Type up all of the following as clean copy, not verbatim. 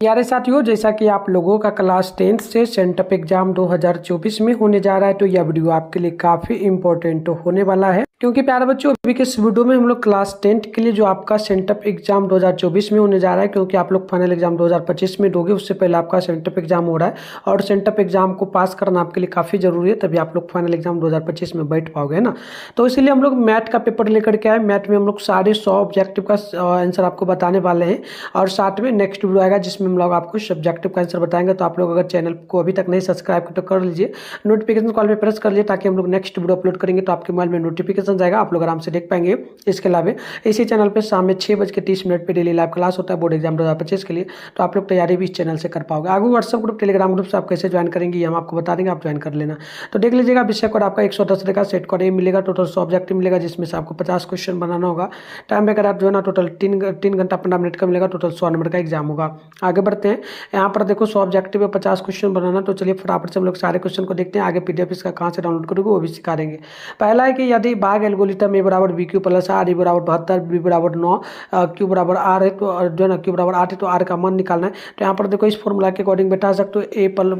यारे साथियों, जैसा कि आप लोगों का क्लास 10th से सेंटअप एग्जाम 2024 में होने जा रहा है, तो यह वीडियो आपके लिए काफ़ी इंपॉर्टेंट होने वाला है। क्योंकि प्यारे बच्चों, अभी के इस वीडियो में हम लोग क्लास 10th के लिए जो आपका सेंटअप एग्जाम 2024 में होने जा रहा है, क्योंकि आप लोग फाइनल एग्जाम 2025 में दोगे, उससे पहले आपका सेंटअप एग्जाम हो रहा है और सेंटअप एग्जाम को पास करना आपके लिए काफ़ी जरूरी है, तभी आप लोग फाइनल एग्जाम 2025 में बैठ पाओगे, है ना। तो इसीलिए हम लोग मैथ का पेपर लेकर के आए। मैथ में हम लोग साढ़े 100 ऑब्जेक्टिव का आंसर आपको बताने वाले हैं और साथ में नेक्स्ट वीडियो आएगा जिसमें हम लोग आपको सब्जेक्टिव का आंसर बताएंगे। तो आप लोग अगर चैनल को अभी तक नहीं सब्सक्राइब तो कर लीजिए, नोटिफिकेशन कॉल पे प्रेस कर लीजिए, ताकि हम लोग नेक्स्ट वीडियो अपलोड करेंगे तो आपके मोबाइल में नोटिफिकेशन जाएगा, आप लोग आराम से देख पाएंगे। इसके अलावा इसी चैनल पे शाम में 6:30 पे डेली लाइव क्लास होता है बोर्ड एग्जाम 2025 के लिए, तो आप लोग तैयारी भी इस चैनल से कर पाओगे। आगे व्हाट्सएप ग्रुप, टेलीग्राम ग्रुप से आप कैसे ज्वाइन करेंगे ये हम आपको बता देंगे, आप ज्वाइन कर लेना। तो देख लीजिएगा, विषय कोड आपका 110 रहेगा, सेट कोड ए मिलेगा, टोटल 100 ऑब्जेक्टिव मिलेगा, जिसमें से आपको 50 क्वेश्चन बनाना होगा। टाइम वगैरह आप जो है ना टोटल 3 घंटा 15 मिनट का मिलेगा, टोटल 100 नंबर का एग्जाम होगा। आगे बढ़ते हैं। यहाँ पर देखो 100 ऑब्जेक्टिव है, 50 क्वेश्चन बनाना, तो चलिए फटाफट से हम लोग सारे क्वेश्चन को देखते हैं। आगे पीडीएफ इसका कहाँ से डाउनलोड करोगे वो भी सिखा देंगे। पहला है कि यदि भाग एल्गोरिथम ए बराबर बी क्यू प्लस आर, ई बराबर 72, बी बराबर 9, क्यू बराबर आर है, तो जो है ना क्यू बराबर 8 है, तो आर का मान निकालना है। तो यहाँ पर देखो इस फॉर्मूला के अकॉर्डिंग बैठा सकते हो।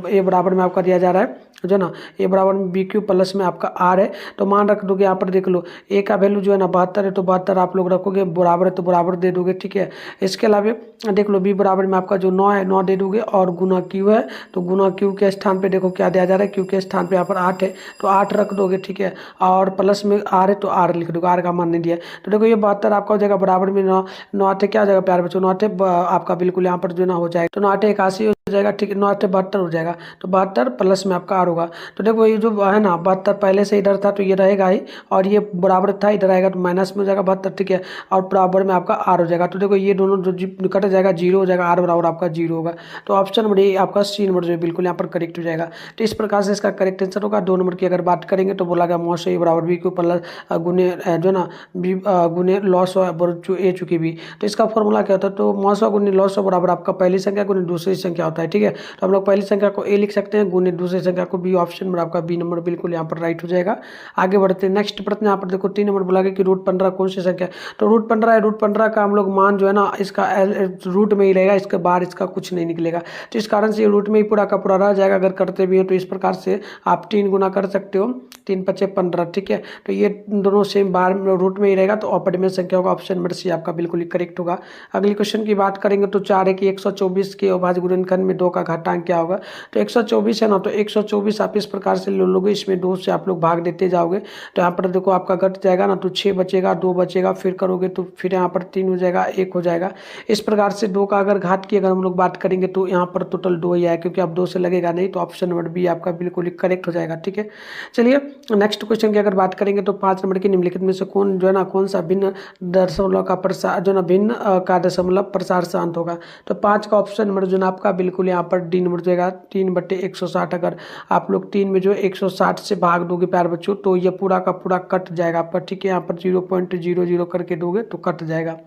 ए बराबर में आपका दिया जा रहा है जो ना ए बराबर में बी क्यू प्लस में आपका आर है, तो मान रख दोगे। यहाँ पर देख लो ए का वैल्यू जो है ना 72 है, तो 72 आप लोग रखोगे, बराबर है तो बराबर दे दोगे, ठीक है। इसके अलावा देख लो बी बराबर में आपका जो 9 है 9 दे दोगे, और गुना क्यू है तो गुना क्यू के स्थान पे देखो क्या दिया जा रहा है, क्यू के स्थान पे यहाँ पर 8 है तो 8 रख दोगे, ठीक है। और प्लस में आर है तो आर लिख दोगे, आर का मान नहीं दिया है। तो देखो ये 72 आपका हो जाएगा, बराबर में 9 9 8 क्या हो जाएगा प्यारे बच्चों, 9 8 आपका बिल्कुल यहाँ पर जो ना हो जाएगा, तो 9 8 81 हो जाएगा, ठीक है। 9 8 72 हो जाएगा, तो 72 प्लस में आपका आर होगा। तो देखो ये जो है ना 72 पहले से इधर था तो ये रहेगा ही, और ये बराबर था इधर आएगा तो माइनस में हो जाएगा 72, ठीक है। और बराबर में आपका आर हो जाएगा, तो देखो ये दोनों जो कट जाएगा 0 हो जाएगा, आर बराबर आपका 0 होगा। तो ऑप्शन नंबर ए आपका सी नंबर जो है बिल्कुल यहाँ पर करेक्ट हो जाएगा। तो इस प्रकार से इसका करेक्ट आंसर होगा। 2 नंबर की अगर बात करेंगे तो बोला गया मॉस ए बराबर बी को प्लस गुने जो ना बी गुने लॉस ए चुकी बी। तो इसका फॉर्मूला क्या होता है, तो मॉस गुने लॉस बराबर आपका पहली संख्या गुने दूसरी संख्या होता है, ठीक है। तो हम लोग पहली संख्या को ए लिख सकते हैं, गुने दूसरी संख्या को बी। ऑप्शन नंबर आपका बी नंबर बिल्कुल यहाँ पर राइट हो जाएगा। आगे बढ़ते हैं नेक्स्ट प्रश्न। यहाँ पर देखो 3 नंबर बोला गया कि रूट 15 कौन सी संख्या, तो रूट 15 है, रूट 15 का हम लोग मान जो है ना इसका रूट में ही रहेगा, इसके बाहर इसका कुछ नहीं निकलेगा, तो इस कारण से ये रूट में ही पूरा का पूरा रह जाएगा। अगर करते भी हो तो इस प्रकार से आप 3 गुना कर सकते हो, 3 5 15, ठीक है। तो ये दोनों सेम बाहर रूट में ही रहेगा, तो ऑपरेट में संख्या होगा। ऑप्शन नंबर सी आपका बिल्कुल ही करेक्ट होगा। अगली क्वेश्चन की बात करेंगे तो 4 है कि 124 के अभाज्य गुणनखंड में 2 का घातांक क्या होगा, तो 124 है ना, तो 124 आप इस प्रकार से ले लोगे, इसमें 2 से आप लोग भाग देते जाओगे, तो यहाँ पर देखो आपका घट जाएगा ना, तो 6 बचेगा, 2 बचेगा, फिर करोगे तो फिर यहाँ पर 3 हो जाएगा, 1 हो जाएगा। इस प्रकार से 2 का अगर घात की अगर हम लोग बात करेंगे तो यहाँ पर टोटल 2 ही आया, क्योंकि अब 2 से लगेगा नहीं, तो ऑप्शन नंबर बी आपका बिल्कुल ही करेक्ट हो जाएगा, ठीक है। चलिए नेक्स्ट क्वेश्चन की अगर बात करेंगे तो 5 नंबर की निम्नलिखित में से कौन जो है ना कौन सा भिन्न दशमलव का प्रसार जो ना भिन्न का दशमलव प्रसार शांत होगा, तो 5 का ऑप्शन नंबर जो ना आपका बिल्कुल यहाँ पर डी नंबर जाएगा, 3/160। अगर आप लोग 3 में जो 160 से भाग दोगे प्यार बच्चों, तो ये पूरा का पूरा कट जाएगा आपका, ठीक है। यहाँ पर 0.00 करके दोगे तो कट जाएगा,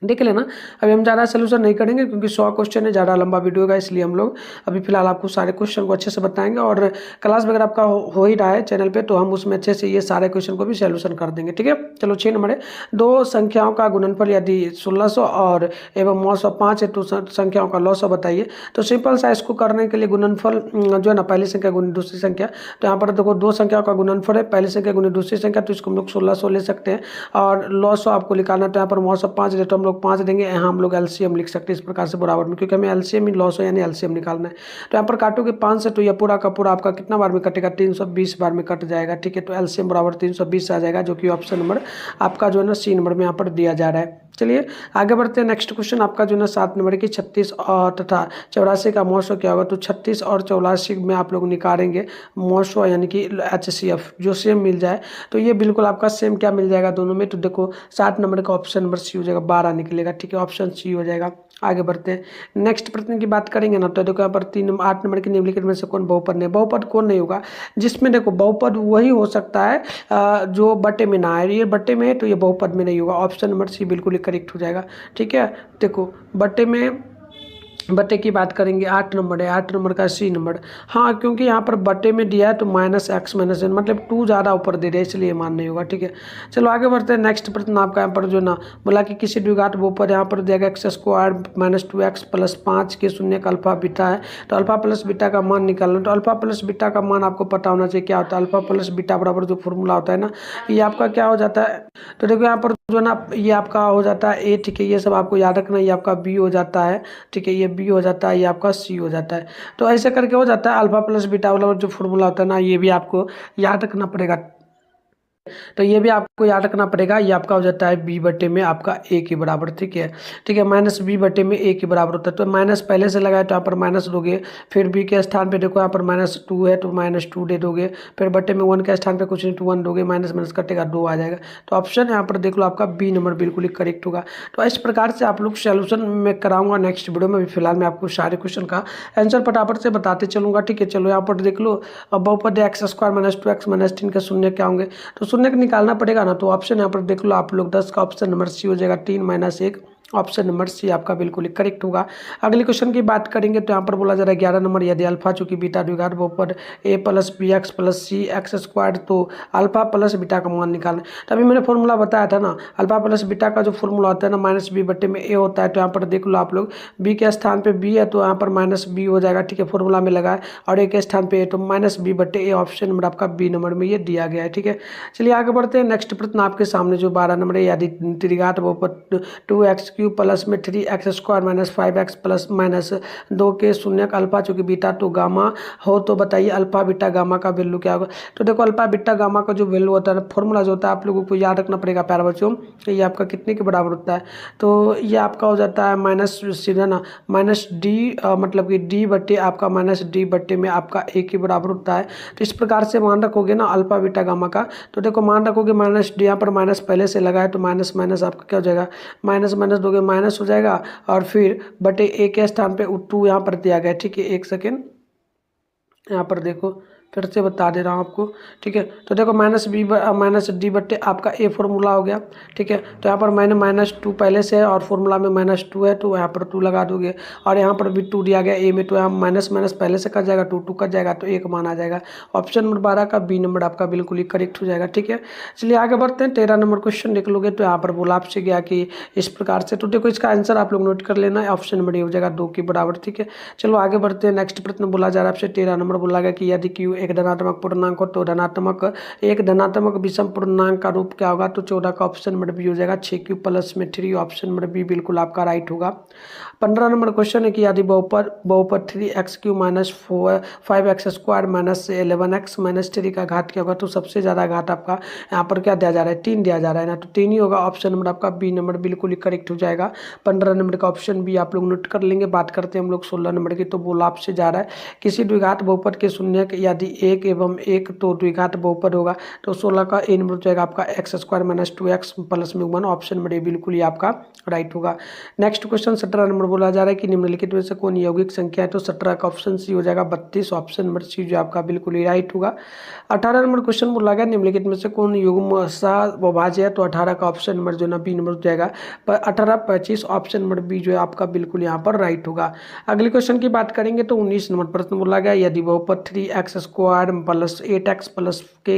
देख लेना। अभी हम ज़्यादा सोल्यूशन नहीं करेंगे क्योंकि 100 क्वेश्चन है, ज़्यादा लंबा वीडियो होगा, इसलिए हम लोग अभी फिलहाल आपको सारे क्वेश्चन को अच्छे से बताएंगे। और क्लास वगैरह आपका हो ही रहा है चैनल पे, तो हम उसमें अच्छे से ये सारे क्वेश्चन को भी सोल्यूशन कर देंगे, ठीक है। चलो 6 नंबर है, 2 संख्याओं का गुणनफल यदि 1600 और एवं 905 है तो संख्याओं का लॉस बताइए। तो सिंपल सा इसको करने के लिए गुणनफल जो है ना पहली संख्या गुने दूसरी संख्या, तो यहाँ पर देखो 2 संख्याओं का गुणनफल है, पहली संख्या गुने दूसरी संख्या, तो इसको हम लोग 1600 ले सकते हैं। और लॉस आपको निकालना, तो यहाँ पर 905 है तो हम लोग 5 देंगे, यहाँ हम लोग एलसीएम लिख सकते हैं इस प्रकार से बराबर में, क्योंकि हमें एलसीएम ही लॉस हो यानी एलसीएम निकालना है। तो यहाँ पर काटोगे 5 से, तो यह पूरा का पूरा आपका कितना बार में कटेगा, 320 बार में कट जाएगा, ठीक है। तो एलसीएम बराबर 320 आ जाएगा, जो कि ऑप्शन नंबर आपका जो है ना सी नंबर में यहाँ पर दिया जा रहा है। चलिए आगे बढ़ते हैं। नेक्स्ट क्वेश्चन आपका जो है ना 7 नंबर की 36 और तथा 84 का मौसो क्या होगा, तो 36 और 84 में आप लोग निकालेंगे मौसो यानी कि HCF जो सेम मिल जाए, तो ये बिल्कुल आपका सेम क्या मिल जाएगा दोनों में, तो देखो 7 नंबर का ऑप्शन नंबर सी हो जाएगा, 12 निकलेगा, ठीक है। ऑप्शन सी हो जाएगा। आगे बढ़ते हैं। नेक्स्ट प्रश्न की बात करेंगे ना, तो देखो यहाँ पर 8 नंबर की निम्नलिखित में से कौन बहुपद नहीं, बहुपद कौन नहीं होगा, जिसमें देखो बहुपद वही हो सकता है जो बटे में ना आए, ये बटे में है तो ये बहुपद में नहीं होगा। ऑप्शन नंबर सी बिल्कुल करेक्ट हो जाएगा, ठीक है। देखो बटे में बटे की बात करेंगे 8 नंबर है, 8 नंबर का सी नंबर। हाँ, क्योंकि यहाँ पर बटे में दिया है तो -x -n मतलब 2 ज़्यादा ऊपर दे रहे हैं, इसलिए मान नहीं होगा। ठीक है, चलो आगे बढ़ते हैं। नेक्स्ट प्रश्न आपका यहाँ पर जो ना बोला कि किसी द्विघात बहुपद यहाँ पर दिया गया x² -2x + 5 के शून्य का अल्फा बीटा है, तो अल्फा प्लस बीटा का मान निकालना। तो अल्फा प्लस बीटा का मान आपको पता होना चाहिए क्या होता है। अल्फा प्लस बीटा बराबर जो फॉर्मूला होता है ना, ये आपका क्या हो जाता है। तो देखो यहाँ पर जो ना ये आपका हो जाता है ए। ठीक है, ये सब आपको याद रखना। ये आपका बी हो जाता है। ठीक है, ये बी हो जाता है, ये आपका सी हो जाता है। तो ऐसे करके हो जाता है। अल्फा प्लस बीटा वाला जो फॉर्मूला होता है ना, ये भी आपको याद रखना पड़ेगा। तो ये भी आपको याद रखना पड़ेगा। ये आपका हो जाता है बी बटे में आपका ए के बराबर। ठीक है, ठीक है, माइनस बी बटे में ए के बराबर होता है। तो माइनस पहले से लगाए तो यहाँ पर माइनस दोगे, फिर बी के स्थान पे देखो यहाँ पर -2 है तो -2 दे दोगे, फिर बटे में 1 के स्थान पे कुछ नहीं तो 1 दोगे, माइनस माइनस कटेगा 2 आ जाएगा। तो ऑप्शन यहाँ पर देख लो आपका बी नंबर बिल्कुल ही करेक्ट होगा। तो इस प्रकार से आप लोग सोल्यूशन में कराऊंगा नेक्स्ट वीडियो में। फिलहाल मैं आपको सारे क्वेश्चन का आंसर फटाफट से बताते चलूंगा। ठीक है, चलो यहाँ पर देख लो। अब बहुपद x² -2x -3 के शून्य क्या होंगे, तो शून्य का निकालना पड़ेगा ना। तो ऑप्शन यहाँ पर देख लो आप लोग 10 का ऑप्शन नंबर सी हो जाएगा, 3 - 1। ऑप्शन नंबर सी आपका बिल्कुल ही करेक्ट होगा। अगले क्वेश्चन की बात करेंगे तो यहाँ पर बोला जा रहा है 11 नंबर, यदि अल्फा चूंकि बीटा द्विघात बहुपद a + bx + c(x²) तो अल्फा प्लस बीटा का मान निकालना। तो अभी मैंने फॉर्मूला बताया था ना, अल्फा प्लस बीटा का जो फॉर्मूला होता है ना -b बटे में a होता है। तो यहाँ पर देख लो आप लोग b के स्थान पे b है तो यहाँ पर -b हो जाएगा। ठीक है, फॉर्मूला में लगा है, और a के स्थान पे तो -b बटे a। ऑप्शन नंबर आपका बी नंबर में ये दिया गया है। ठीक है, चलिए आगे बढ़ते हैं। नेक्स्ट प्रश्न आपके सामने जो 12 नंबर है, यदि त्रिघात बहुपद 2x³ प्लस में 3x² - 5x प्लस -2 के शून्य का अल्फा चूंकि बीटा तो गामा हो, तो बताइए अल्फा बीटा गामा का वैल्यू क्या होगा। तो देखो अल्फा बीटा गामा का जो वैल्यू होता है, फॉर्मूला जो होता है आप लोगों को याद रखना पड़ेगा प्यारे बच्चों। ये आपका कितने के बराबर होता है, तो ये आपका हो जाता है माइनस सीधा ना -d मतलब कि d बटे आपका -d बटे में आपका a के बराबर होता है। तो इस प्रकार से मान रखोगे ना अल्फा बीटा गामा का। तो देखो मान रखोगे -d, यहाँ पर माइनस पहले से लगा है तो माइनस माइनस आपका क्या हो जाएगा, माइनस माइनस दोगे माइनस हो जाएगा, और फिर बटे ए के स्थान पे 2 यहाँ पर दिया गया। ठीक है, एक सेकेंड यहाँ पर देखो फिर से बता दे रहा हूँ आपको। ठीक है, तो देखो -d बट्टे आपका ए फॉर्मूला हो गया। ठीक है, तो यहाँ पर मैंने -2 पहले से है और फॉर्मूला में -2 है तो यहाँ पर 2 लगा दोगे, और यहाँ पर भी 2 दिया गया ए में, तो यहाँ माइनस माइनस पहले से कट जाएगा, 2 कट जाएगा तो 1 मान आ जाएगा। ऑप्शन नंबर 12 का बी नंबर आपका बिल्कुल ही करेक्ट हो जाएगा। ठीक है, चलिए आगे बढ़ते हैं। 13 नंबर क्वेश्चन देख लोगे तो यहाँ पर बोला आपसे गया कि इस प्रकार से, तो देखो इसका आंसर आप लोग नोट कर लेना है। ऑप्शन नंबर ये हो जाएगा 2 के बराबर। ठीक है, चलो आगे बढ़ते हैं। नेक्स्ट प्रश्न बोला जा रहा है आपसे 13 नंबर बोला गया कि यदि क्यू एक धनात्मक पूर्णांक हो तो एक धनात्मक विषम पूर्णांक का रूप क्या होगा। तो 14 का ऑप्शन नंबर बी हो जाएगा, 6 प्लस में 3। ऑप्शन नंबर बी बिल्कुल आपका राइट होगा। 15 नंबर क्वेश्चन है कि यदि बहुपद 3x³ - 5x² - 11x - 3 का घात क्या होगा। तो सबसे ज़्यादा घात आपका यहाँ पर क्या दिया जा रहा है, 3 दिया जा रहा है ना, तो 3 ही होगा। ऑप्शन नंबर आपका बी नंबर बिल्कुल ही करेक्ट हो जाएगा। 15 नंबर का ऑप्शन बी आप लोग नोट कर लेंगे। बात करते हैं हम लोग 16 नंबर की। तो बोला आपसे जा रहा है किसी द्विघात बहुपद के शून्य यदि 1 एवं 1 तो द्विघात बहुपद होगा। तो 16 का ए नंबर हो जाएगा आपका x² - 2x प्लस में 1। ऑप्शन नंबर ए बिल्कुल ही आपका राइट होगा। नेक्स्ट क्वेश्चन 17 नंबर बोला जा रहा है कि निम्नलिखित में से कौन यौगिक संख्या है। तो 17 का ऑप्शन सी हो जाएगा 32। ऑप्शन नंबर सी जो आपका बिल्कुल ही राइट होगा। 18 नंबर क्वेश्चन बोला गया निम्नलिखित में से कौन युग्म सह है। तो 18 का ऑप्शन नंबर जो ना बी नंबर हो जाएगा 18 25। ऑप्शन नंबर बी जो है आपका बिल्कुल यहाँ पर राइट होगा। अगले क्वेश्चन की बात करेंगे तो 19 नंबर प्रश्न बोला गया यदि बहुपद 3x² प्लस 8x प्लस के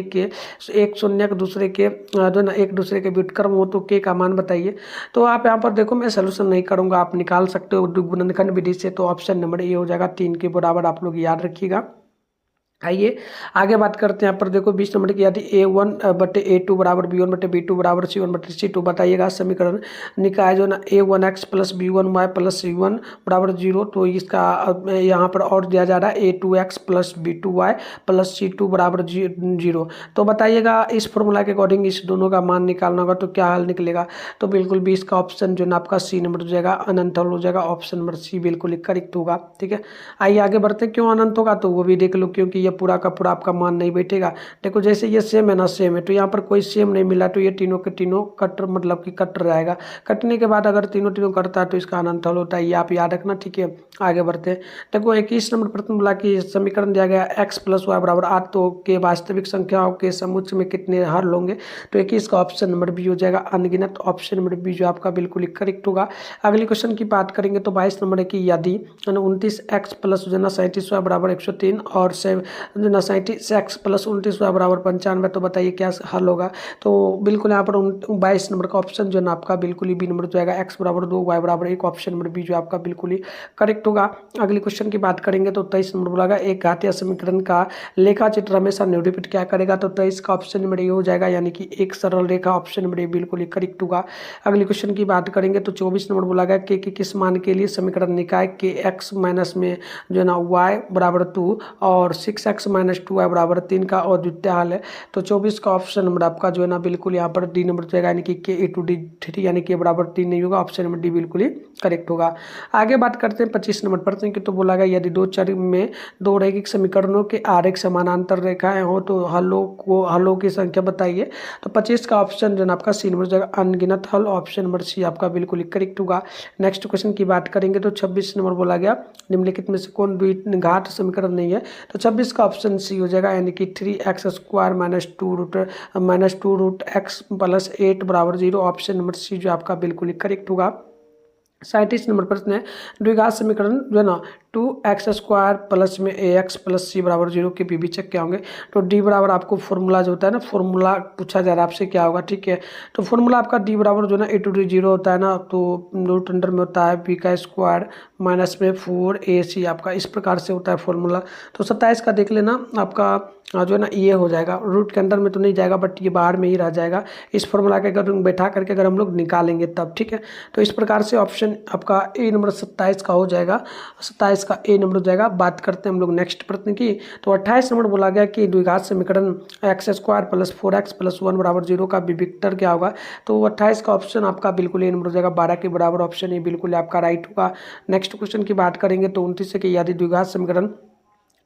एक शून्य दूसरे के जो ना एक दूसरे के व्युत्क्रम हो तो के का मान बताइए। तो आप यहाँ पर देखो मैं सोल्यूशन नहीं करूंगा, आप निकाल सकते हो गुणनखंड विधि से। तो ऑप्शन नंबर ए हो जाएगा 3 के बराबर, आप लोग याद रखिएगा। आइए आगे बात करते हैं। यहाँ पर देखो 20 नंबर की यदि a1 बटे a2 बराबर b1 बटे b2 बराबर c1 बटे c2 बताइएगा समीकरण निकाय जो ना a1x plus b1y plus c1 बराबर 0। तो इसका यहाँ पर और दिया जा रहा है a2x plus b2y plus c2 बराबर 0। तो बताइएगा इस फॉर्मूला के अकॉर्डिंग इस दोनों का मान निकालना होगा। तो क्या हल निकलेगा। तो बिल्कुल 20 का ऑप्शन जो ना आपका सी नंबर हो जाएगा, अनंत हल हो जाएगा। ऑप्शन नंबर सी बिल्कुल करेक्ट होगा। ठीक है, आइए आगे बढ़ते हैं। क्यों अनंत होगा तो वो भी देख लो, क्योंकि ये पूरा का पूरा आपका मान नहीं बैठेगा। देखो जैसे ये सेम है ना, सेम है, तो यहाँ पर कोई सेम नहीं मिला तो ये तीनों के तीनों कट मतलब कि कट रहेगा। कटने के बाद अगर तीनों तीनों कटता है तो इसका अनंत हल होता है, ये आप याद रखना। ठीक है, आगे बढ़ते हैं। देखो 21 नंबर प्रश्न बोला कि समीकरण दिया गया x प्लस वाई बराबर 8 तो के वास्तविक संख्याओं के समुच्चय में कितने हल होंगे। तो 21 का ऑप्शन नंबर बी हो जाएगा अनगिनत। ऑप्शन नंबर बी जो आपका बिल्कुल करेक्ट होगा। अगले क्वेश्चन की बात करेंगे तो 22 नंबर है कि यदि 29x प्लस जो ना 37y बराबर 103 और जो ना 37x प्लस 29y बराबर 95, तो बताइए क्या हल होगा। तो बिल्कुल यहाँ पर 22 नंबर का ऑप्शन जो ना आपका बिल्कुल ही बी नंबर जो आएगा, x बराबर 2 y बराबर 1, ऑप्शन नंबर बी जो आपका बिल्कुल ही करेक्ट होगा। अगले क्वेश्चन की बात करेंगे तो 23 नंबर बोला एक घातीय समीकरण का लेखा चित्र हमेशा निरूपित क्या करेगा। तो 23 का ऑप्शन नंबर ए हो जाएगा, यानी कि एक सरल रेखा, ऑप्शन नंबर ए बिल्कुल ही करेक्ट होगा। अगले क्वेश्चन की बात करेंगे तो 24 नंबर बोला गया के किस मान के लिए समीकरण निकाय के x माइनस में जो है ना y बराबर 2 और 6x माइनस 2y बराबर 3 का अद्वितीय हल है। तो 24 का ऑप्शन नंबर आपका जो है ना बिल्कुल यहाँ पर डी नंबर जाएगा, यानी कि के इंटू डी 3, यानी कि बराबर 3 नहीं होगा। ऑप्शन नंबर डी बिल्कुल ही करेक्ट होगा। आगे बात करते हैं 25 नंबर प्रश्न की। तो बोला गया यदि दो चर में दो रैखिक समीकरणों के आरेख समानांतर रेखाएं हो तो हलों की संख्या बताइए। तो 25 का ऑप्शन जो है आपका सी नंबर जाएगा अनगिनत हल। ऑप्शन नंबर सी आपका बिल्कुल करेक्ट होगा। नेक्स्ट क्वेश्चन की बात करेंगे तो 26 नंबर बोला गया निम्नलिखित में से कौन द्विघात समीकरण नहीं है। तो 26 का ऑप्शन सी हो जाएगा, यानी कि 3x² minus two root x plus 8 बराबर 0। ऑप्शन नंबर सी जो आपका बिल्कुल करेक्ट होगा। 37 नंबर प्रश्न है द्विघात समीकरण जो है ना 2x² प्लस में ax प्लस सी बराबर 0 के विभाजक क्या होंगे। तो डी बराबर आपको फॉर्मूला जो होता है ना, फॉर्मूला पूछा जा रहा है आपसे क्या होगा। ठीक है, तो फॉर्मूला आपका डी बराबर जो है ना ए टू डी 0 होता है ना, तो रूट अंडर में होता है b² माइनस में 4ac, आपका इस प्रकार से होता है फॉर्मूला। तो 27 का देख लेना आपका जो है ना ये हो जाएगा, रूट के अंदर में तो नहीं जाएगा बट ये बाहर में ही रह जाएगा। इस फॉर्मूला के अगर बैठा करके अगर हम लोग निकालेंगे तब। ठीक है, तो इस प्रकार से ऑप्शन आपका ए नंबर 27 का हो जाएगा। 27 का ए नंबर हो जाएगा। बात करते हैं हम लोग नेक्स्ट प्रश्न की। तो 28 नंबर बोला गया कि द्विघात समीकरण x² प्लस 4x प्लस 1 बराबर 0 का विविक्तर क्या होगा। तो 28 का ऑप्शन आपका बिल्कुल ए नंबर हो जाएगा, 12 के बराबर। ऑप्शन ए बिल्कुल आपका राइट होगा। नेक्स्ट क्वेश्चन की बात करेंगे तो 29 से कि यदि द्विघात समीकरण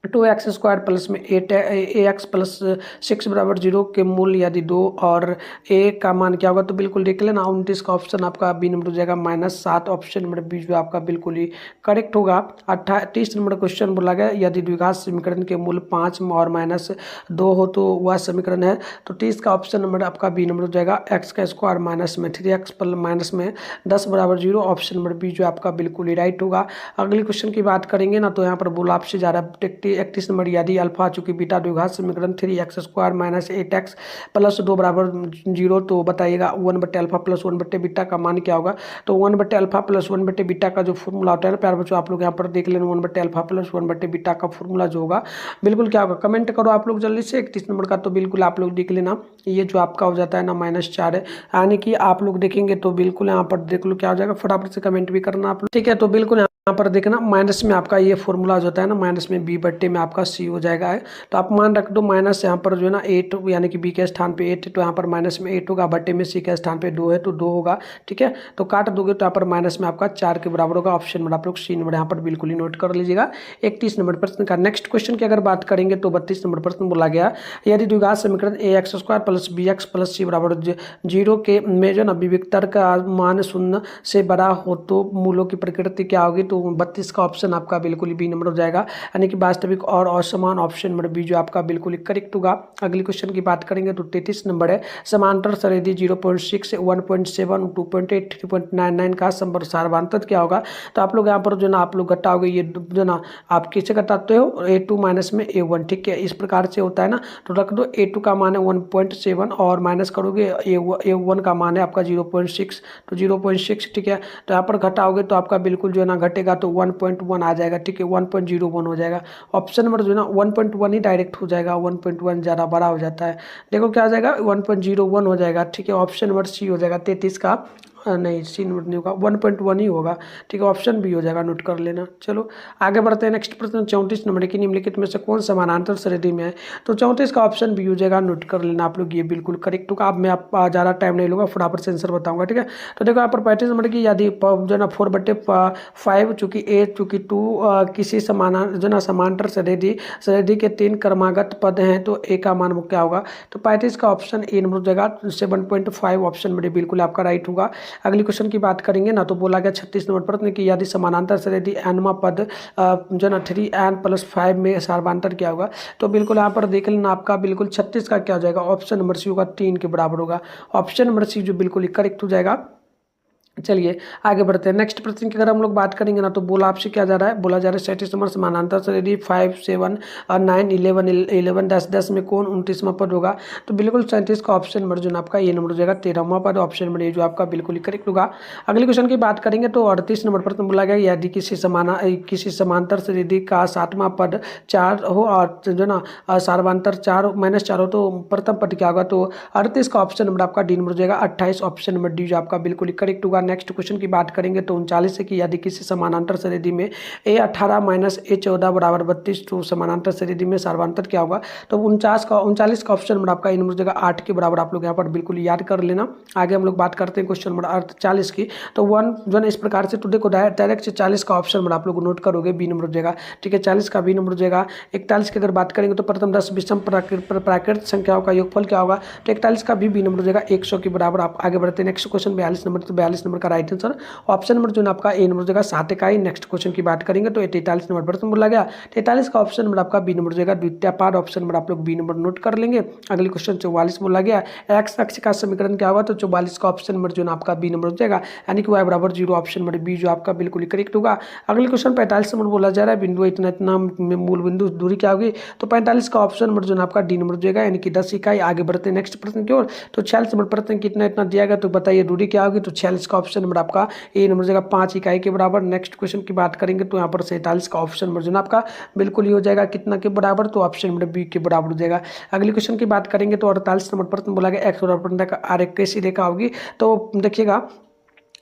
2x² प्लस में 8ax प्लस 6 बराबर 0 के मूल यदि 2 और a का मान क्या होगा। तो बिल्कुल देख लेना 29 का ऑप्शन आपका बी नंबर हो जाएगा -7। ऑप्शन नंबर बी जो आपका बिल्कुल ही करेक्ट होगा। 38 नंबर क्वेश्चन बोला गया यदि द्विघात समीकरण के मूल 5 और -2 हो तो वह समीकरण है। तो 30 का ऑप्शन नंबर आपका बी नंबर हो जाएगा x² माइनस में 3x माइनस में 10 बराबर 0। ऑप्शन नंबर बी जो आपका बिल्कुल ही राइट होगा। अगले क्वेश्चन की बात करेंगे ना, तो यहाँ पर बोला आपसे जा रहा है 31 नंबर यदि अल्फा चूंकि बीटा द्विघात समीकरण 3x² माइनस 8x प्लस 2 बराबर 0 तो बताइएगा 1/अल्फा प्लस 1/बीटा का मान क्या होगा। तो 1/अल्फा प्लस 1/बीटा का जो फॉर्मूला होता है ना प्यारे बच्चों, आप लोग यहाँ पर देख लेना 1/अल्फा प्लस 1/बीटा का फॉर्मूला जो होगा बिल्कुल क्या होगा, कमेंट करो आप लोग जल्दी से। 31 नंबर का तो बिल्कुल आप लोग देख लेना, ये जो आपका हो जाता है ना -4 है, यानी कि आप लोग देखेंगे तो बिल्कुल यहाँ पर देख लो क्या हो जाएगा। फटाफट से कमेंट भी करना आप लोग। ठीक है, तो बिल्कुल यहाँ पर देखना माइनस में आपका ये फॉर्मूला जो होता है ना, माइनस में b/t में आपका c हो जाएगा है। तो आप मान रख दो माइनस यहाँ पर जो है ना 8, यानी कि b के स्थान पे 8 है तो यहाँ पर माइनस में 8 होगा, बट्टे में c के स्थान पे 2 है तो 2 होगा। ठीक है, तो काट दोगे तो यहाँ पर माइनस में आपका 4 के बराबर होगा। ऑप्शन नंबर आप लोग सी नंबर यहाँ पर बिल्कुल ही नोट कर लीजिएगा। 31 नंबर प्रश्न का नेक्स्ट क्वेश्चन की अगर बात करेंगे तो 32 नंबर प्रश्न बोला गया यदि द्विघात समीकरण ax² plus bx plus c बराबर 0 के में जो ना विविक्तर का मान 0 से बड़ा हो तो मूलों की प्रकृति क्या होगी। तो 32 का ऑप्शन आपका बिल्कुल ही बी नंबर हो जाएगा, यानी कि वास्तविक और असमान। ऑप्शन नंबर बी जो आपका बिल्कुल ही करेक्ट होगा। अगले क्वेश्चन की बात करेंगे तो 33 नंबर है समांतर सरिदी 0.6 1.7 2.8 3.99 का सार्वधातुक क्या होगा। तो आप लोग यहाँ पर जो ना आप लोग घटाओगे ये जो ना आप किसे घटाते हो a2 माइनस में a1। ठीक है, इस प्रकार से होता है ना, तो रख दो a2 का मान है 1.7 और माइनस करोगे a1 का मान है आपका 0.6 तो 0.6। ठीक है, तो यहाँ पर घटाओगे तो आपका बिल्कुल जो है ना घटेगा तो 1.1 आ जाएगा। ठीक है, 1.01 हो जाएगा। ऑप्शन नंबर जो है ना 1.1 ही डायरेक्ट हो जाएगा, 1.1 ज़्यादा बड़ा हो जाता है। देखो क्या आ जाएगा 1.01 हो जाएगा। ठीक है, ऑप्शन नंबर सी हो जाएगा 33 का नहीं सी नंबर नहीं होगा, 1.1 ही होगा। ठीक है, ऑप्शन बी हो जाएगा, नोट कर लेना। चलो आगे बढ़ते हैं। नेक्स्ट प्रश्न 34 नंबर की निम्नलिखित में से कौन समानांतर श्रेणी में है? तो 34 का ऑप्शन बी हो जाएगा, नोट कर लेना आप लोग, ये बिल्कुल करेक्ट होगा। अब मैं आप ज़्यादा टाइम नहीं लूँगा, फटाफट से आंसर बताऊंगा। ठीक है, तो देखो यहाँ पर 35 नंबर की यदि जो ना 4/5 चूँकि ए चूँकि 2 किसी जो ना समांतर श्रेणी के 3 क्रमागत पद हैं तो ए का मान क्या होगा? तो 35 का ऑप्शन ए नंबर हो जाएगा, 7.5 ऑप्शन में बिल्कुल आपका राइट होगा। अगली क्वेश्चन की बात करेंगे ना, तो बोला गया 36 नंबर प्रश्न की यदि समानांतर श्रेणी एनवा पद जो ना 3n+5 में सर्वांतर क्या होगा? तो बिल्कुल यहाँ पर देख लेना आपका बिल्कुल 36 का क्या हो जाएगा? ऑप्शन नंबर सी होगा, 3 के बराबर होगा। ऑप्शन नंबर सी जो बिल्कुल करेक्ट हो जाएगा। चलिए आगे बढ़ते हैं। नेक्स्ट प्रश्न की अगर हम लोग बात करेंगे ना, तो बोला आपसे क्या जा रहा है? बोला जा रहा है 37 नंबर समानांतर श्रेणी 5, 7 और 9, 11, 10 में कौन 29वां पद होगा? तो बिल्कुल 37 का ऑप्शन नंबर जो आपका ये नंबर हो जाएगा 13वां पद, ऑप्शन नंबर ये जो आपका बिल्कुल करेक्ट होगा। अगले क्वेश्चन की बात करेंगे तो 38 नंबर प्रश्न बोला गया यदि किसी समांतर श्रेणी का 7वां पद 4 हो और जो ना सर्वांतर 4 हो तो प्रथम पद क्या होगा? तो 38 का ऑप्शन नंबर आपका डी नंबर हो जाएगा। 28 ऑप्शन नंबर डी जो आपका बिल्कुल करेक्ट होगा। नेक्स्ट क्वेश्चन की बात करेंगे तो 39 से कि यदि किसी समानांतर श्रेणी में a18 - a14 = 32 तो समानांतर श्रेणी में सर्वांतर क्या होगा? तो 39 का ऑप्शन नंबर आपका इन हो जाएगा 8 के बराबर। आप लोग यहाँ पर बिल्कुल याद कर लेना। आगे हम लोग बात करते हैं क्वेश्चन नंबर 48 की। तो 1 जो है इस प्रकार से, तो देखो डायरेक्ट से 40 का ऑप्शन नंबर आप लोग नोट करोगे, बी नंबर हो जाएगा। ठीक है, 40 का बी नंबर हो जाएगा। 41 की अगर बात करेंगे तो प्रथम 10 विषम प्राकृत संख्याओं का योगफल क्या होगा? तो 41 का बी नंबर हो जाएगा 100 के बराबर। आप आगे बढ़ते हैं। नेक्स्ट क्वेश्चन 42 नंबर, तो 42 नंबर का राइट आंसर ऑप्शन नंबर जो है आपका ए नंबर हो जाएगा 7 इकाई। नेक्स्ट क्वेश्चन की बात करेंगे तो 43 नंबर प्रश्न बोला गया 43 का ऑप्शन नंबर आपका बी नंबर हो जाएगा द्वितीय पाद, ऑप्शन नंबर आप लोग बी नंबर नोट कर लेंगे। अगली क्वेश्चन 44 बोला गया एक्स अक्ष का समीकरण क्या होगा? तो 44 का ऑप्शन नंबर जो है आपका बी नंबर हो जाएगा, यानी कि y = 0, ऑप्शन नंबर बी जो आपका बिल्कुल करेक्ट होगा। अगले क्वेश्चन 45 नंबर बोला जा रहा है बिंदु इतना इतना मूल बिंदु दूरी क्या होगी? तो 45 का ऑप्शन नंबर जो है आपका डी नंबर हो जाएगा, यानी कि 10 इकाई। आगे बढ़ते हैं नेक्स्ट प्रश्न की ओर। तो 46 नंबर प्रश्न कितना इतना दिया गया, तो बताइए दूरी क्या होगी? तो 46 का ऑप्शन नंबर आपका ए नंबर हो जाएगा 5 इकाई के बराबर। नेक्स्ट क्वेश्चन की बात करेंगे तो यहाँ पर 47 का ऑप्शन नंबर जो है आपका बिल्कुल ही हो जाएगा कितना के बराबर? तो ऑप्शन नंबर बी के बराबर हो जाएगा। अगली क्वेश्चन की बात करेंगे तो 48 नंबर प्रश्न बोला गया एक्स और आरेख कैसी रेखा होगी? तो देखिएगा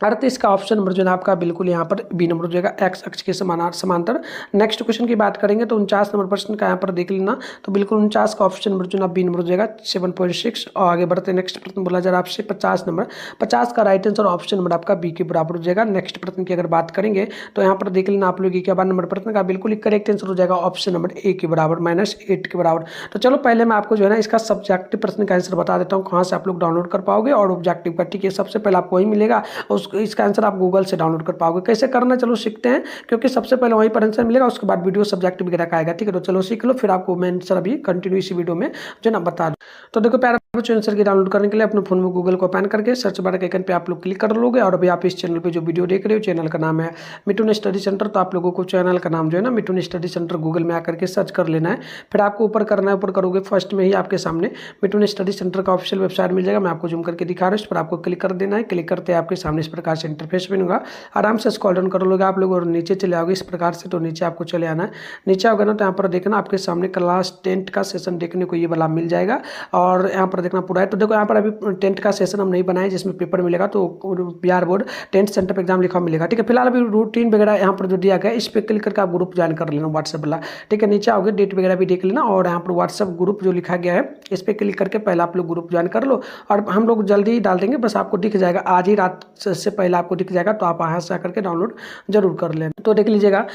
38 का ऑप्शन नंबर जो है आपका बिल्कुल यहाँ पर बी नंबर हो जाएगा, एक्स अक्ष के समांतर। नेक्स्ट क्वेश्चन की बात करेंगे तो 49 नंबर प्रश्न का यहाँ पर देख लेना, तो बिल्कुल 49 का ऑप्शन नंबर जो है बी नंबर हो जाएगा 7.6। और आगे बढ़ते हैं। नेक्स्ट प्रश्न बोला जा रहा है आपसे 50 नंबर, 50 का राइट आंसर ऑप्शन नंबर आपका बी के बराबर हो जाएगा। नेक्स्ट प्रश्न की अगर बात करेंगे तो यहाँ पर देख लेना आप लोग क्या नंबर प्रश्न का बिल्कुल करेक्ट आंसर हो जाएगा ऑप्शन नंबर ए के बराबर -8 के बराबर। तो चलो पहले मैं आपको जो है ना इसका सब्जेक्टिव प्रश्न का आंसर बता देता हूँ, कहाँ से आप लोग डाउनलोड कर पाओगे और ऑब्जेक्टिव का। ठीक है, सबसे पहले आपको वही मिलेगा, इसका आंसर आप गूगल से डाउनलोड कर पाओगे। कैसे करना चलो सीखते हैं, क्योंकि सबसे पहले वहीं पर आंसर मिलेगा, उसके बाद वीडियो सब्जेक्ट वगैरह का आएगा। ठीक है, तो चलो सीख लो, फिर आपको मैं आंसर अभी कंटिन्यू इसी वीडियो में जो ना बता दूँ। तो देखो प्यारे बच्चों, आंसर की डाउनलोड करने के लिए अपने फोन में गूगल को ओपन करके सर्च बार के आइकन पे आप लोग क्लिक कर लोगे। और अभी आप इस चैनल पे जो वीडियो देख रहे हो, चैनल का नाम है मिठुन स्टडी सेंटर। तो आप लोगों को चैनल का नाम जो है ना मिठुन स्टडी सेंटर गूगल में आकर के सर्च कर लेना है। फिर आपको ऊपर करना है, ऊपर करोगे फर्स्ट में ही आपके सामने मिठुन स्टडी सेंटर का ऑफिशियल वेबसाइट मिल जाएगा। मैं आपको जूम करके दिखा रहा हूँ, इस पर आपको क्लिक कर देना है। क्लिक करते आपके सामने इस प्रकार से इंटरफेस बनेगा। आराम से स्क्रॉल डाउन कर लोगे आप लोग और नीचे चले आओगे इस प्रकार से। तो नीचे आपको चले आना है, नीचे आओगे ना तो यहाँ पर देखना आपके सामने क्लास 10 का सेशन देखने को ये वाला मिल जाएगा। और यहाँ पर देखना पूरा है। तो देखो यहाँ पर अभी 10 का सेशन हम नहीं बनाए जिसमें पेपर मिलेगा, तो बिहार बोर्ड 10th सेंटर पे एग्जाम लिखा मिलेगा। ठीक है, फिलहाल अभी रूटीन वगैरह यहाँ पर जो दिया गया है इस पर क्लिक करके आप ग्रुप ज्वाइन कर लेना व्हाट्सएप वाला। ठीक है, नीचे आओगे डेट वगैरह भी देख लेना और यहाँ पर व्हाट्सएप ग्रुप जो लिखा गया है इस पर क्लिक करके पहले आप लोग ग्रुप ज्वाइन कर लो। और हम लोग जल्दी ही डाल देंगे, बस आपको दिख जाएगा, आज ही रात से पहले आपको दिख जाएगा। तो आप यहाँ से आकर के डाउनलोड जरूर कर लें। तो देख लीजिएगा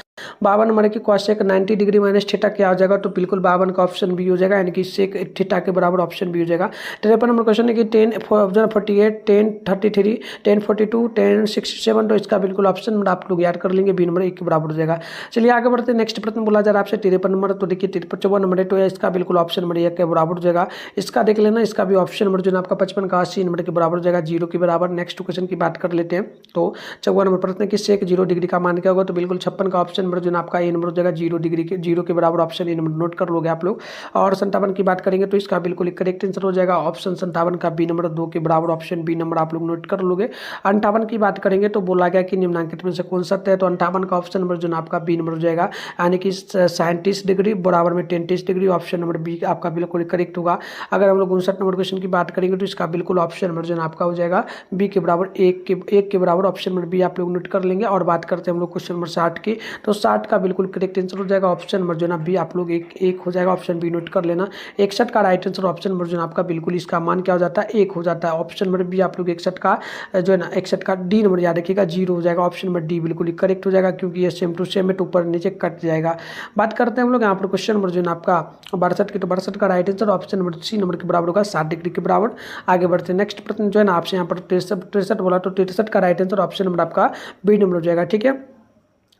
52 नंबर की cosec 90 डिग्री माइनस थीटा क्या हो जाएगा? तो बिल्कुल 52 का ऑप्शन बी हो जाएगा, यानी कि sec थीटा के बराबर ऑप्शन बी हो जाएगा। 53 नंबर क्वेश्चन है कि 1048 1033 1042 1067, तो इसका बिल्कुल ऑप्शन नंबर आप लोग याद कर लेंगे, बी नंबर 1 के बराबर हो जाएगा। चलिए आगे बढ़ते हैं। नेक्स्ट प्रश्न बोला जा रहा है आपसे 53 नंबर, तो देखिए 54 नंबर है तो इसका बिल्कुल ऑप्शन नंबर 1 के बराबर हो जाएगा। इसका देख लेना, इसका भी ऑप्शन नंबर जो है आपका 55 का 80 नंबर के बराबर हो जाएगा, 0 के बराबर। नेक्स्ट क्वेश्चन की बात कर लेते हैं। तो 54 नंबर प्रश्न की sec 0 डिग्री का मान क्या होगा? तो बिल्कुल 56 का ऑप्शन नंबर जो है आपका ए नंबर हो जाएगा, 0 डिग्री के 0 के बराबर ऑप्शन ए नंबर नोट कर लोगे आप लोग। और 57 की बात करेंगे तो इसका बिल्कुल करेक्ट आंसर हो जाएगा जाएगा ऑप्शन 57 का बी नंबर 2 के बराबर, ऑप्शन बी नंबर आप लोग नोट कर लोगे। 58 की बात करेंगे तो बोला गया कि निम्नांकित में से कौन सत्य है, तो 58 का ऑप्शन नंबर जो आपका बी नंबर हो जाएगा, यानी कि 37 डिग्री बराबर में 33 डिग्री, ऑप्शन नंबर बी आपका बिल्कुल करेक्ट होगा। अगर हम लोग 59 नंबर क्वेश्चन की बात करेंगे तो इसका बिल्कुल ऑप्शन नंबर जो आपका हो जाएगा बी के बराबर, एक के बराबर, ऑप्शन नंबर बी आप लोग नोट कर लेंगे। और बात करते हैं हम लोग क्वेश्चन नंबर 60 की, तो 60 का बिल्कुल करेक्ट आंसर हो जाएगा ऑप्शन नंबर जो बी आप लोग एक हो जाएगा, ऑप्शन बी नोट कर लेना। 61 का राइट आंसर ऑप्शन नंबर जो आपका बिल्कुल इसका मान क्या हो जाता है, 1 हो जाता है। ऑप्शन नंबर बी आप लोग 61 का जो है ना 61 का डी नंबर याद रखिएगा 0 हो जाएगा, ऑप्शन नंबर डी बिल्कुल करेक्ट हो जाएगा, क्योंकि ये सेम टू सेम है, तो ऊपर नीचे कट जाएगा। बात करते हैं हम लोग यहाँ पर क्वेश्चन नंबर जो है आपका 62 की, तो 62 का right answer option number C number के बराबर होगा, 60 डिग्री के बराबर। आगे बढ़ते हैं नेक्स्ट प्रश्न जो है ना आपसे यहाँ पर 63 बोला, तो 63 का राइट आंसर ऑप्शन नंबर आपका बी नंबर हो जाएगा। ठीक है,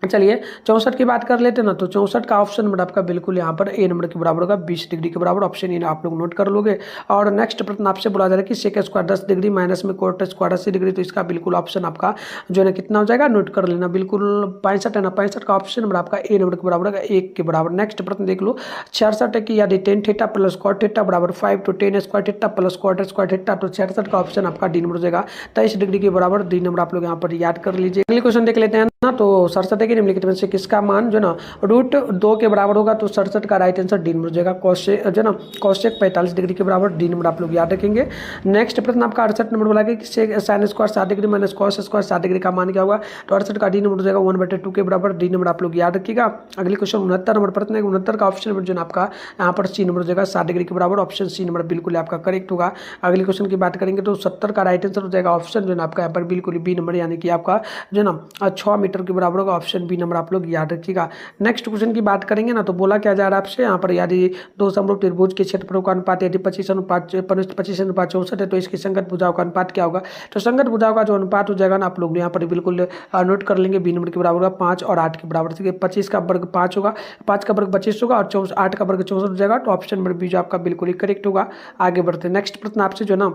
चलिए 64 की बात कर लेते हैं ना, तो 64 का ऑप्शन नंबर आपका बिल्कुल यहाँ पर ए नंबर के बराबर होगा, 20 डिग्री के बराबर, ऑप्शन ए आप लोग नोट कर लोगे। और नेक्स्ट प्रश्न आपसे बोला जा रहा है कि सेक स्क्वायर 10 डिग्री माइनस में कोट स्क्वायर 80 डिग्री, तो इसका बिल्कुल ऑप्शन आपका जो है कितना हो जाएगा, नोट कर लेना बिल्कुल 65 है ना, 65 का ऑप्शन नंबर आपका ए नंबर के बराबर होगा, 1 के बराबर। नेक्स्ट प्रश्न देख लो 66 है कि यदि tan theta plus cot theta बराबर 5 तो tan square theta plus cot square theta, तो 66 का ऑप्शन आपका डी नंबर हो जाएगा, 23 डिग्री के बराबर, डी नंबर आप लोग यहाँ पर याद कर लीजिए। अगले क्वेश्चन देख लेते हैं ना, तो 67 है कि निम्नलिखित में से किसका मान जो ना √2 के बराबर होगा, तो 67 का राइट आंसर डी नंबर हो जाएगा, कोसेक जो ना कोसेक 45 डिग्री के बराबर, डी नंबर आप लोग याद रखेंगे। नेक्स्ट प्रश्न आपका 68 नंबर बोला कि sine square 60 degree minus cos square 60 degree का मान क्या होगा, तो 68 का डी नंबर हो जाएगा 1/2 के बराबर, डी नंबर आप लोग याद रखिएगा। अगले क्वेश्चन 69 नंबर प्रश्न है, 69 का ऑप्शन नंबर जो आपका यहाँ पर सी नंबर हो जाएगा, 60 डिग्री के बराबर, ऑप्शन सी नंबर बिल्कुल आपका करेक्ट होगा। अगले क्वेश्चन की बात करेंगे तो 70 का राइट आंसर हो जाएगा ऑप्शन जो आपका यहाँ पर बिल्कुल बी नंबर, यानी कि आपका जो ना 6 मीटर के बराबर होगा, ऑप्शन बी नंबर आप लोग याद रखिएगा। नेक्स्ट क्वेश्चन की बात करेंगे ना, तो बोला क्या जा रहा है आपसे यहाँ पर, यदि दो समरूप त्रिभुज के क्षेत्रफल का अनुपात यदि 25:64 है, तो इसकी संगत भुजाओं का अनुपात क्या होगा, तो संगत भुजाओं का जो अनुपात हो जाएगा ना आप लोग यहाँ पर बिल्कुल नोट कर लेंगे, बी नंबर के बराबर होगा 5 और 8 के बराबर। ठीक है, 25 का वर्ग 5 होगा, 5 का वर्ग 25 होगा, और 8 का वर्ग 64 हो जाएगा, तो ऑप्शन नंबर बी जो आपका बिल्कुल ही करेक्ट होगा। आगे बढ़ते हैं नेक्स्ट प्रश्न आपसे जो ना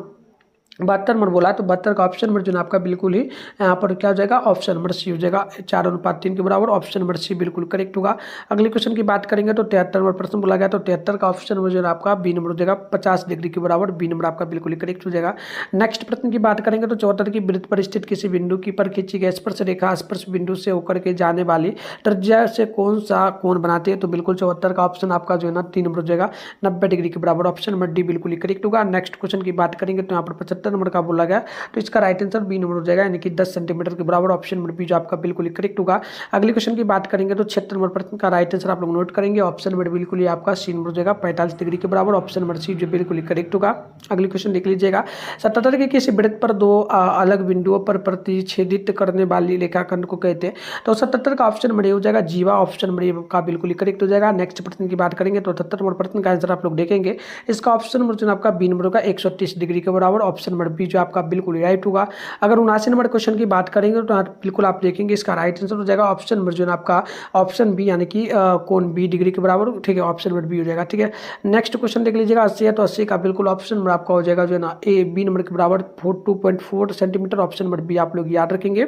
72 नंबर बोला, तो 72 का ऑप्शन नंबर जो आपका बिल्कुल ही यहाँ पर क्या हो जाएगा, ऑप्शन नंबर सी हो जाएगा, 4:3 के बराबर, ऑप्शन नंबर सी बिल्कुल करेक्ट होगा। अगले क्वेश्चन की बात करेंगे तो 73 नंबर प्रश्न बोला गया, तो 73 का ऑप्शन नंबर जो आपका बी नंबर हो जाएगा, 50 डिग्री के बराबर, बी नंबर आपका बिल्कुल करेक्ट हो जाएगा। नेक्स्ट प्रश्न की बात करेंगे तो 74 की वृत्त पर स्थित किसी बिंदु की पर खींची गई स्पर्श रेखा स्पर्श बिंदु से होकर के जाने वाली त्रिज्या से कौन सा कोण बनाती है, तो बिल्कुल 74 का ऑप्शन आपका जो है ना 3 नंबर हो जाएगा, 90 डिग्री के बराबर, ऑप्शन नंबर डी बिल्कुल करेक्ट होगा। नेक्स्ट क्वेश्चन की बात करेंगे तो यहाँ पर 75 नंबर का बोला गया, तो इसका राइट आंसर बी नंबर हो जाएगा, यानी कि 10 सेंटीमीटर के बराबर, ऑप्शन नंबर बी जो आपका बिल्कुल करेक्ट होगा। अगले क्वेश्चन की बात करेंगे तो 76 नंबर प्रश्न का राइट आंसर आप लोग नोट करेंगे, ऑप्शन नंबर बिल्कुल ही आपका सी नंबर हो जाएगा, 45 डिग्री के बराबर, ऑप्शन नंबर सी जो बिल्कुल करेक्ट होगा। अगले क्वेश्चन देख लीजिएगा, 77 के किसी वृत्त पर दो अलग बिंदुओं पर प्रतिच्छेदित करने वाली रेखाखंड को कहते हैं, तो 77 का ऑप्शन नंबर हो जाएगा जीवा, ऑप्शन नंबर का बिल्कुल करेक्ट हो जाएगा। नेक्स्ट प्रश्न की बात करेंगे तो 78 नंबर प्रश्न का आंसर आप लोग देखेंगे, इसका ऑप्शन नंबर जो आपका बी नंबर होगा, 130 डिग्री के बराबर, ऑप्शन नंबर बी जो आपका बिल्कुल राइट होगा। अगर 79 नंबर क्वेश्चन की बात करेंगे तो बिल्कुल आप देखेंगे इसका राइट आंसर हो जाएगा ऑप्शन नंबर जो है आपका ऑप्शन बी, यानी कि कोण बी डिग्री के बराबर। ठीक है, ऑप्शन नंबर बी हो जाएगा। ठीक है, नेक्स्ट क्वेश्चन देख लीजिएगा, 80 है तो 80 का बिल्कुल ऑप्शन नंबर आपका हो जाएगा जो है ना ए बी नंबर के बराबर 2.4 सेंटीमीटर, ऑप्शन नंबर बी आप लोग याद रखेंगे।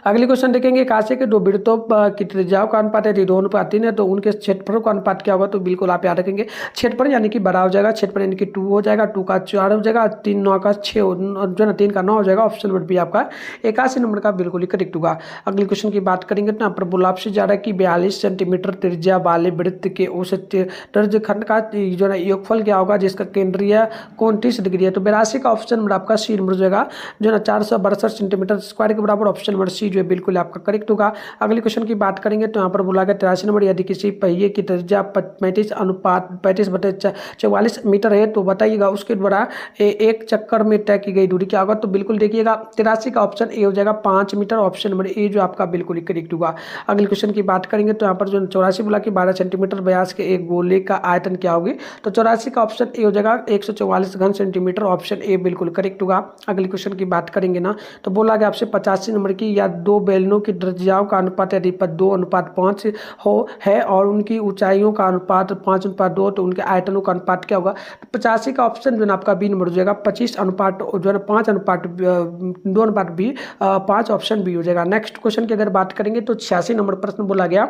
अगले क्वेश्चन देखेंगे, कांसे के दो वृत्तों की त्रिज्याओं का अनुपात यदि 2:3 है तो उनके क्षेत्रफल का अनुपात क्या होगा, तो बिल्कुल आप याद रखेंगे क्षेत्रफल यानी कि बड़ा हो जाएगा, क्षेत्रफल यानी कि 2 हो जाएगा, 2 का 4 हो जाएगा, 3 9 का 6 जो ना 3 का 9 हो जाएगा, ऑप्शन नंबर बी आपका 81 नंबर का बिल्कुल ही करेक्ट होगा। अगले क्वेश्चन की बात करेंगे तो यहाँ पर बोला आपसे जा रहा है कि 42 सेंटीमीटर त्रिज्या वाले वृत्त के उस त्रिज्यखंड का जो है योगफल क्या होगा जिसका केंद्रीय कोण 30 डिग्री है, तो 82 का ऑप्शन नंबर आपका सी नंबर हो जाएगा जो ना 462 सेंटीमीटर स्क्वायर के बराबर, ऑप्शन नंबर सी जो है बिल्कुल आपका करेक्ट होगा। अगले क्वेश्चन की बात करेंगे तो यहाँ पर बोला गया 83 नंबर, यदि किसी पहिए की त्रिज्या 35:44 मीटर है तो बताइएगा उसके द्वारा एक चक्कर में तय की गई दूरी क्या होगा, तो बिल्कुल देखिएगा 83 का ऑप्शन ए हो जाएगा 5 मीटर, ऑप्शन नंबर ए जो आपका बिल्कुल करेक्ट होगा। अगले क्वेश्चन की बात करेंगे तो यहाँ पर जो 84 बोला कि 12 सेंटीमीटर व्यास के एक गोले का आयतन क्या होगी, तो 84 का ऑप्शन ए हो जाएगा 144 घन सेंटीमीटर, ऑप्शन ए बिल्कुल करेक्ट होगा। अगले क्वेश्चन की बात करेंगे ना तो बोला गया आपसे 85 नंबर की, या दो बेलनों की त्रिज्याओं का अनुपात यदि 2:5 हो है और उनकी ऊंचाइयों का अनुपात 5:2 तो उनके आयतनों का अनुपात क्या होगा, तो 85 का ऑप्शन जो है आपका बी नंबर हो जाएगा, 25 अनुपात जो है 5:2:2 5, ऑप्शन बी हो जाएगा। नेक्स्ट क्वेश्चन की अगर बात करेंगे तो 86 नंबर प्रश्न बोला गया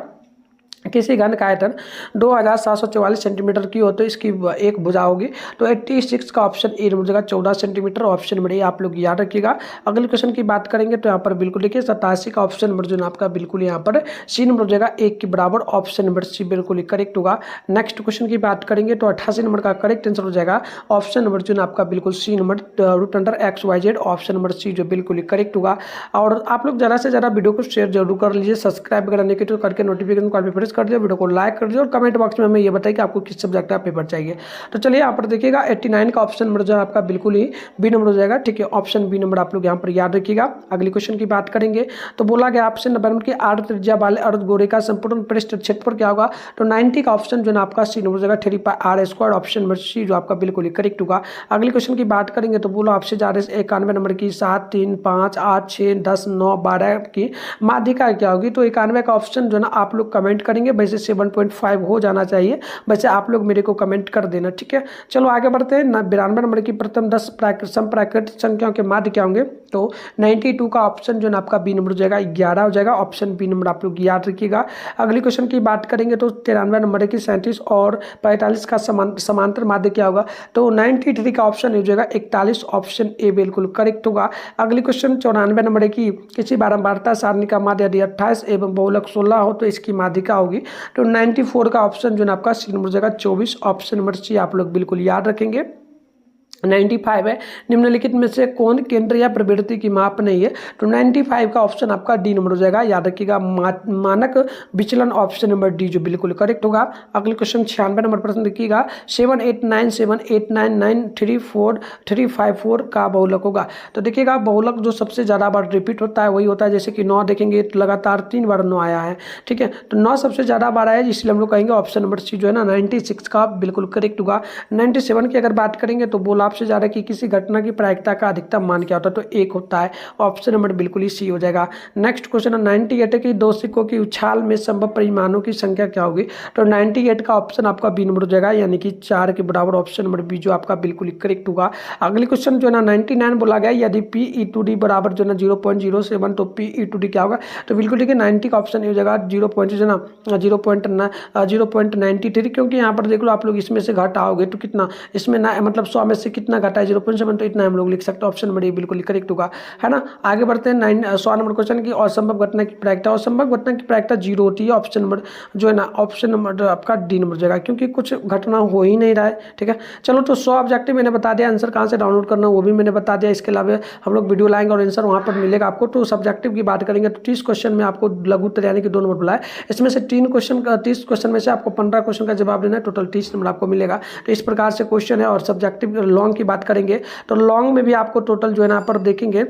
किसी घन का आयतन 2744 सेंटीमीटर की हो तो इसकी एक भुजा होगी। तो 86 का ऑप्शन ए नंबर जगह 14 सेंटीमीटर ऑप्शन नंबर ए आप लोग याद रखिएगा। अगले क्वेश्चन की बात करेंगे तो यहाँ पर बिल्कुल देखिए 87 का ऑप्शन नंबर जो है आपका बिल्कुल यहाँ पर सी नंबर जगह एक के बराबर ऑप्शन नंबर सी बिल्कुल करेक्ट होगा। नेक्स्ट क्वेश्चन की बात करेंगे तो 88 नंबर का करेक्ट आंसर हो जाएगा ऑप्शन नंबर जो है आपका बिल्कुल C number √XYZ option number C जो बिल्कुल करेक्ट होगा। और आप लोग ज़्यादा से ज़्यादा वीडियो को शेयर जरूर कर लीजिए, सब्सक्राइब करने के तो करके नोटिफिकेशन कॉल पर प्रेस कर दिया, वीडियो को लाइक कर दिया और कमेंट बॉक्स में हमें ये बताइए कि आपको किस सब्जेक्ट का पेपर चाहिए। तो चलिए यहाँ पर देखिएगा 89 का ऑप्शन नंबर जो है आपका बिल्कुल ही बी नंबर हो जाएगा। ठीक है, ऑप्शन बी नंबर आप लोग यहाँ पर याद रखिएगा। अगले क्वेश्चन की बात करेंगे तो बोला गया ऑप्शन नंबर की 8 त्रिज्या वाले अर्धगोले का संपूर्ण पृष्ठ क्षेत्रफल क्या होगा। तो 90 का ऑप्शन जो है आपका सी नंबर हो जाएगा 3πr² ऑप्शन नंबर सी जो आपका बिल्कुल ही करेक्ट होगा। अगले क्वेश्चन की बात करेंगे तो बोला आपसे जा रहे 91 नंबर की 7, 3, 5, 8, 6, 10, 9, 12 की माध्यिका क्या होगी। तो 91 का ऑप्शन जो है ना आप लोग कमेंट करेंगे, वैसे 7.5 हो जाना चाहिए, वैसे आप लोग मेरे को कमेंट कर देना। ठीक है, चलो आगे बढ़ते हैं। 92 नंबर की प्रथम 10 समप्राकृत संख्याओं के माध्य क्या होंगे। तो 92 का ऑप्शन जो है आपका बी नंबर हो जाएगा 11 हो जाएगा, ऑप्शन बी नंबर आप लोग याद रखिएगा। अगली क्वेश्चन की बात करेंगे तो 93 नंबर की 37 और 45 का समांतर माध्य क्या होगा। तो 93 का ऑप्शन हो जाएगा 41 ऑप्शन ए बिल्कुल करेक्ट होगा। अगली क्वेश्चन 94 नंबर की किसी बारंबारता सारणी का माध्य यदि 28 एवं बहुलक 16 हो तो इसकी माध्यिका होगी। तो 94 का ऑप्शन जो है आपका सी नंबर जगह 24 ऑप्शन नंबर सी आप लोग बिल्कुल याद रखेंगे। 95 है निम्नलिखित में से कौन केंद्र या प्रवृत्ति की माप नहीं है। तो 95 का ऑप्शन आपका डी नंबर हो जाएगा, याद रखिएगा मानक विचलन ऑप्शन नंबर डी जो बिल्कुल करेक्ट होगा। अगले क्वेश्चन 96 नंबर प्रश्न देखिएगा 7897384 का बहुलक होगा। तो देखिएगा बहुलक जो सबसे ज़्यादा बार रिपीट होता है वही होता है, जैसे कि 9 देखेंगे तो लगातार 3 बार 9 आया है। ठीक है, तो 9 सबसे ज़्यादा बार आया है, इसलिए हम लोग कहेंगे ऑप्शन नंबर सी जो है ना 96 का बिल्कुल करेक्ट होगा। 97 की अगर बात करेंगे तो बोला आपसे जा रहा है कि किसी घटना की प्रायिकता का अधिकतम मान क्या होता है। तो 1 होता है, ऑप्शन नंबर बिल्कुल ही सी हो जाएगा। नेक्स्ट क्वेश्चन है 98 है कि दो सिक्कों की उछाल में संभव परिमाणों की संख्या क्या होगी। तो 98 का ऑप्शन आपका बी नंबर हो जाएगा, यानी कि 4 के बराबर ऑप्शन नंबर बी जो आपका बिल्कुल करेक्ट होगा। अगली क्वेश्चन जो है ना 99 बोला गया यदि Pe2D बराबर जो है ना 0.07 तो Pe2D क्या होगा। तो बिल्कुल ठीक है 90 का ऑप्शन हो जाएगा 0.93, क्योंकि यहाँ पर देख लो आप लोग इसमें से घटाओगे तो कितना इसमें ना मतलब 100 में से कितना घटा है 0.7, तो इतना हम लोग लिख सकते हैं, ऑप्शन नंबर ए बिल्कुल करेक्ट होगा, है ना। आगे बढ़ते हैं 100 नंबर क्वेश्चन की असंभव घटना की प्रायिकता। असंभव घटना की प्रायिकता 0 होती है, ऑप्शन नंबर जो है ना ऑप्शन नंबर आपका डी नंबर जाएगा, क्योंकि कुछ घटना हो ही नहीं रहा है। ठीक है, चलो तो 100 ऑब्जेक्टिव मैंने बता दिया, आंसर कहाँ से डाउनलोड करना वो भी मैंने बता दिया। इसके अलावा हम लोग वीडियो लाएंगे और आंसर वहाँ पर मिलेगा आपको। तो सब्जेक्टिव की बात करेंगे तो 30 क्वेश्चन में आपको लघु उत्तर यानी कि 2 नंबर बुलाए, इसमें से 30 क्वेश्चन में से आपको 15 क्वेश्चन का जवाब देना है, टोटल 30 नंबर आपको मिलेगा। तो इस प्रकार से क्वेश्चन है। और सब्जेक्टिव लॉन्ग की बात करेंगे तो लॉन्ग में भी आपको टोटल जो है ना पर देखेंगे